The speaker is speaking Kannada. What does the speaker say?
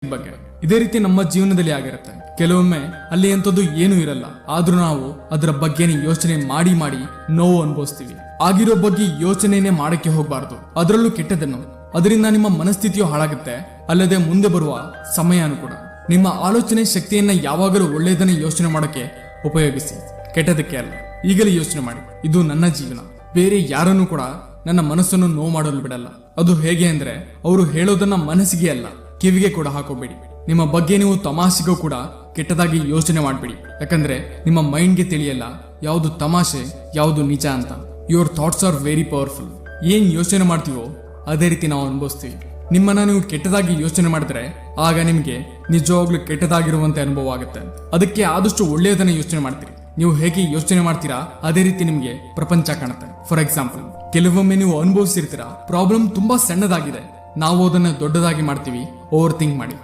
ಬಗ್ಗೆ. ಇದೇ ರೀತಿ ನಮ್ಮ ಜೀವನದಲ್ಲಿ ಆಗಿರುತ್ತೆ. ಕೆಲವೊಮ್ಮೆ ಅಲ್ಲಿ ಎಂಥದ್ದು ಏನೂ ಇರಲ್ಲ, ಆದ್ರೂ ನಾವು ಅದರ ಬಗ್ಗೆನೇ ಯೋಚನೆ ಮಾಡಿ ಮಾಡಿ ನೋವು ಅನುಭವಿಸ್ತೀವಿ. ಆಗಿರೋ ಬಗ್ಗೆ ಯೋಚನೆನೇ ಮಾಡಕ್ಕೆ ಹೋಗ್ಬಾರ್ದು, ಅದರಲ್ಲೂ ಕೆಟ್ಟದನ್ನು. ಅದರಿಂದ ನಿಮ್ಮ ಮನಸ್ಥಿತಿಯು ಹಾಳಾಗುತ್ತೆ, ಅಲ್ಲದೆ ಮುಂದೆ ಬರುವ ಸಮಯನೂ ಕೂಡ. ನಿಮ್ಮ ಆಲೋಚನೆ ಶಕ್ತಿಯನ್ನ ಯಾವಾಗಲೂ ಒಳ್ಳೆಯದನ್ನ ಯೋಚನೆ ಮಾಡೋಕೆ ಉಪಯೋಗಿಸಿ, ಕೆಟ್ಟದಕ್ಕೆ ಅಲ್ಲ. ಈಗಲೇ ಯೋಚನೆ ಮಾಡಿ, ಇದು ನನ್ನ ಜೀವನ, ಬೇರೆ ಯಾರನ್ನೂ ಕೂಡ ನನ್ನ ಮನಸ್ಸನ್ನು ನೋವು ಮಾಡಲು ಬಿಡಲ್ಲ. ಅದು ಹೇಗೆ ಅಂದ್ರೆ, ಅವರು ಹೇಳೋದನ್ನ ಮನಸ್ಸಿಗೆ ಅಲ್ಲ, ಕಿವಿಗೆ ಕೂಡ ಹಾಕೋಬೇಡಿ. ನಿಮ್ಮ ಬಗ್ಗೆ ನೀವು ತಮಾಷೆಗೂ ಕೂಡ ಕೆಟ್ಟದಾಗಿ ಯೋಚನೆ ಮಾಡಬೇಡಿ, ಯಾಕಂದ್ರೆ ನಿಮ್ಮ ಮೈಂಡ್ಗೆ ತಿಳಿಯಲ್ಲ ಯಾವುದು ತಮಾಷೆ ಯಾವುದು ನಿಜ ಅಂತ. Your thoughts are very powerful. ಏನ್ ಯೋಚನೆ ಮಾಡ್ತೀವೋ ಅದೇ ರೀತಿ ನಾವು ಅನುಭವಿಸ್ತೀವಿ. ನಿಮ್ಮನ್ನ ನೀವು ಕೆಟ್ಟದಾಗಿ ಯೋಚನೆ ಮಾಡಿದ್ರೆ ಆಗ ನಿಮ್ಗೆ ನಿಜವಾಗ್ಲೂ ಕೆಟ್ಟದಾಗಿರುವಂತೆ ಅನುಭವ ಆಗುತ್ತೆ. ಅದಕ್ಕೆ ಆದಷ್ಟು ಒಳ್ಳೆಯದನ್ನ ಯೋಚನೆ ಮಾಡ್ತೀರಿ. ನೀವು ಹೇಗೆ ಯೋಚನೆ ಮಾಡ್ತೀರಾ ಅದೇ ರೀತಿ ನಿಮ್ಗೆ ಪ್ರಪಂಚ ಕಾಣುತ್ತೆ. ಫಾರ್ ಎಕ್ಸಾಂಪಲ್, ಕೆಲವೊಮ್ಮೆ ನೀವು ಅನುಭವಿಸಿರ್ತೀರಾ, ಪ್ರಾಬ್ಲಮ್ ತುಂಬಾ ಸಣ್ಣದಾಗಿದೆ, ನಾವು ಅದನ್ನ ದೊಡ್ಡದಾಗಿ ಮಾಡ್ತೀವಿ. ಓವರ್ ಥಿಂಕ್ ಮಾಡಿ.